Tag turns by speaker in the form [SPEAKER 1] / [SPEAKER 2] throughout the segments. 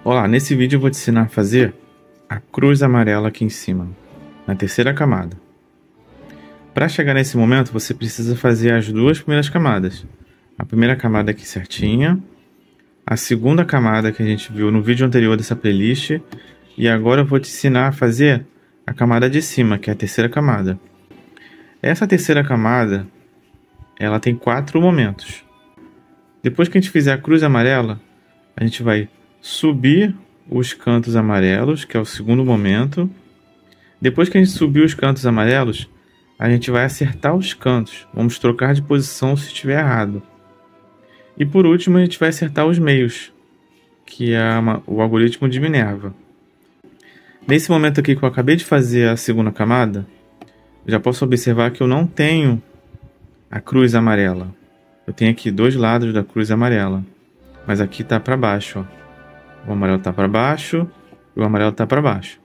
[SPEAKER 1] Olá, nesse vídeo eu vou te ensinar a fazer a cruz amarela aqui em cima, na terceira camada. Para chegar nesse momento, você precisa fazer as duas primeiras camadas. A primeira camada aqui certinha, a segunda camada que a gente viu no vídeo anterior dessa playlist, e agora eu vou te ensinar a fazer a camada de cima, que é a terceira camada. Essa terceira camada, ela tem 4 momentos. Depois que a gente fizer a cruz amarela, a gente vai subir os cantos amarelos, que é o segundo momento. Depois que a gente subir os cantos amarelos, a gente vai acertar os cantos. Vamos trocar de posição se estiver errado. E por último, a gente vai acertar os meios, que é o algoritmo de Minerva. Nesse momento aqui que eu acabei de fazer a segunda camada, já posso observar que eu não tenho a cruz amarela. Eu tenho aqui 2 lados da cruz amarela, mas aqui está para baixo, ó. O amarelo está para baixo e o amarelo está para baixo.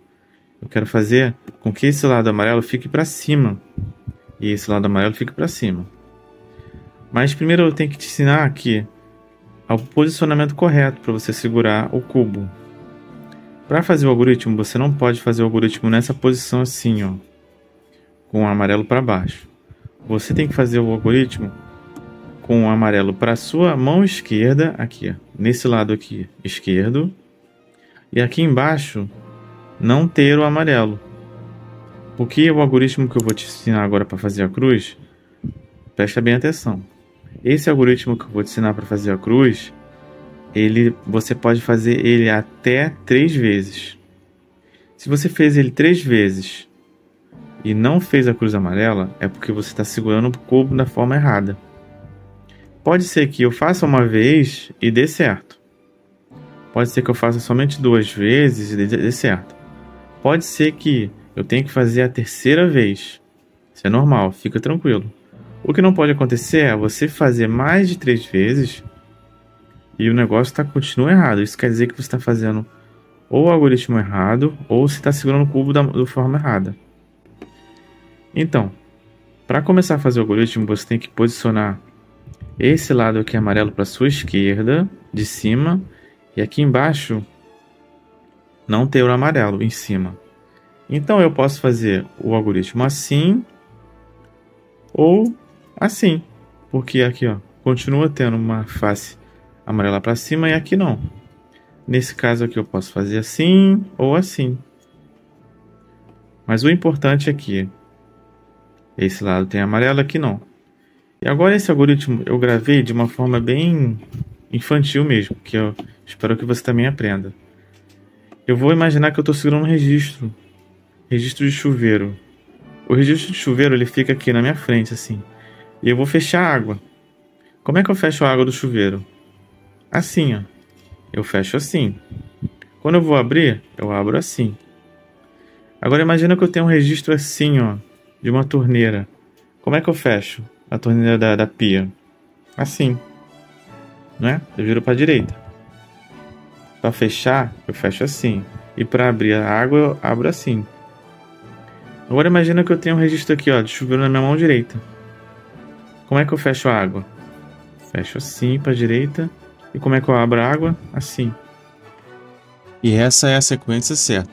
[SPEAKER 1] Eu quero fazer com que esse lado amarelo fique para cima e esse lado amarelo fique para cima. Mas primeiro eu tenho que te ensinar aqui o posicionamento correto para você segurar o cubo. Para fazer o algoritmo, você não pode fazer o algoritmo nessa posição assim, ó, com o amarelo para baixo. Você tem que fazer o algoritmo com o amarelo para a sua mão esquerda, aqui, ó, nesse lado aqui esquerdo, e aqui embaixo não ter o amarelo. Porque o algoritmo que eu vou te ensinar agora para fazer a cruz, presta bem atenção. Esse algoritmo que eu vou te ensinar para fazer a cruz, você pode fazer ele até 3 vezes. Se você fez ele 3 vezes e não fez a cruz amarela, é porque você está segurando o cubo da forma errada. Pode ser que eu faça uma vez e dê certo. Pode ser que eu faça somente 2 vezes e dê certo. Pode ser que eu tenha que fazer a terceira vez. Isso é normal, fica tranquilo. O que não pode acontecer é você fazer mais de 3 vezes e o negócio continua errado. Isso quer dizer que você está fazendo ou o algoritmo errado ou você está segurando o cubo da forma errada. Então, para começar a fazer o algoritmo, você tem que posicionar esse lado aqui amarelo para a sua esquerda, de cima, e aqui embaixo não ter o amarelo em cima. Então eu posso fazer o algoritmo assim ou assim, porque aqui, ó, continua tendo uma face amarela para cima e aqui não. Nesse caso aqui eu posso fazer assim ou assim. Mas o importante aqui, esse lado tem amarelo, aqui não. E agora esse algoritmo eu gravei de uma forma bem infantil mesmo, que eu espero que você também aprenda. Eu vou imaginar que eu estou segurando um registro de chuveiro. O registro de chuveiro ele fica aqui na minha frente assim. E eu vou fechar a água. Como é que eu fecho a água do chuveiro? Assim, ó. Eu fecho assim. Quando eu vou abrir, eu abro assim. Agora imagina que eu tenho um registro assim, ó, de uma torneira. Como é que eu fecho a torneira da pia? Assim, né? Eu viro para a direita. Para fechar, eu fecho assim. E para abrir a água, eu abro assim. Agora imagina que eu tenho um registro aqui, ó, de chuveiro na minha mão direita. Como é que eu fecho a água? Fecho assim para a direita. E como é que eu abro a água? Assim. E essa é a sequência certa.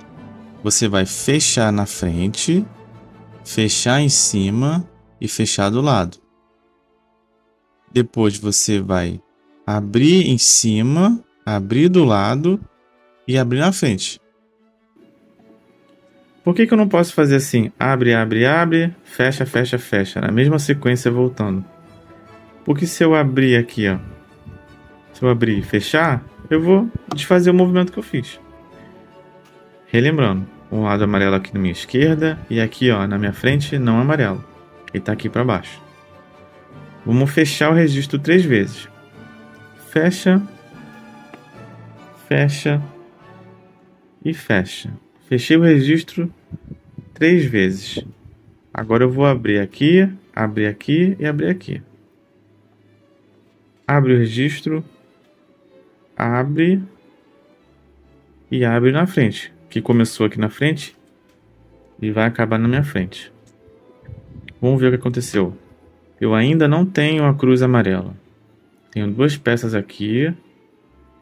[SPEAKER 1] Você vai fechar na frente, fechar em cima e fechar do lado. Depois você vai abrir em cima, abrir do lado e abrir na frente. Por que eu não posso fazer assim? Abre, abre, abre, fecha, fecha, fecha. Na mesma sequência voltando. Porque se eu abrir aqui, ó. Se eu abrir e fechar, eu vou desfazer o movimento que eu fiz. Relembrando, um lado amarelo aqui na minha esquerda e aqui, ó, na minha frente, não amarelo. Ele tá aqui para baixo. Vamos fechar o registro 3 vezes. Fecha, fecha e fecha. Fechei o registro 3 vezes. Agora eu vou abrir aqui e abrir aqui. Abre o registro, abre e abre na frente, que começou aqui na frente e vai acabar na minha frente. Vamos ver o que aconteceu. Eu ainda não tenho a cruz amarela. Tenho 2 peças aqui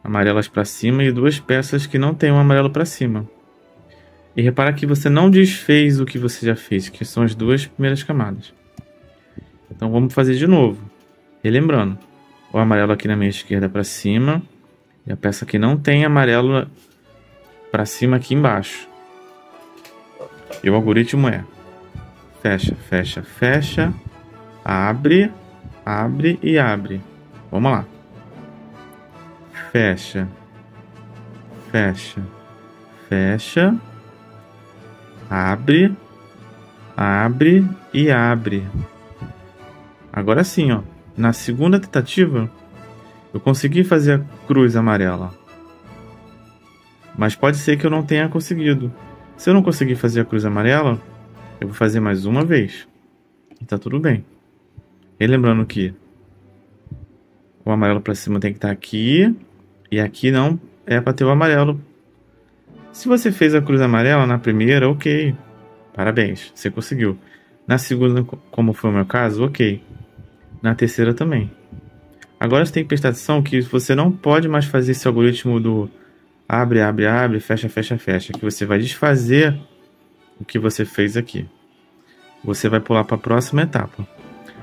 [SPEAKER 1] amarelas para cima e 2 peças que não tem um amarelo para cima. E repara que você não desfez o que você já fez, que são as 2 primeiras camadas. Então vamos fazer de novo. Relembrando, o amarelo aqui na minha esquerda para cima e a peça que não tem amarelo para cima aqui embaixo. E o algoritmo é: fecha, fecha, fecha, abre, abre e abre. Vamos lá. Fecha, fecha, fecha, abre, abre e abre. Agora sim, ó. Na segunda tentativa, eu consegui fazer a cruz amarela. Mas pode ser que eu não tenha conseguido. Se eu não conseguir fazer a cruz amarela, eu vou fazer mais uma vez. E tá tudo bem. E lembrando que o amarelo para cima tem que estar aqui. E aqui não é para ter o amarelo. Se você fez a cruz amarela na primeira, ok. Parabéns, você conseguiu. Na segunda, como foi o meu caso, ok. Na terceira também. Agora você tem que prestar atenção que você não pode mais fazer esse algoritmo do abre, abre, abre, fecha, fecha, fecha. Que você vai desfazer o que você fez aqui. Você vai pular para a próxima etapa.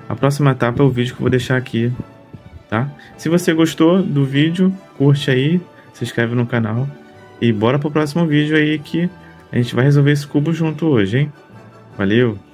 [SPEAKER 1] A próxima etapa é o vídeo que eu vou deixar aqui, tá? Se você gostou do vídeo, curte aí, se inscreve no canal. E bora pro próximo vídeo aí que a gente vai resolver esse cubo junto hoje, hein? Valeu!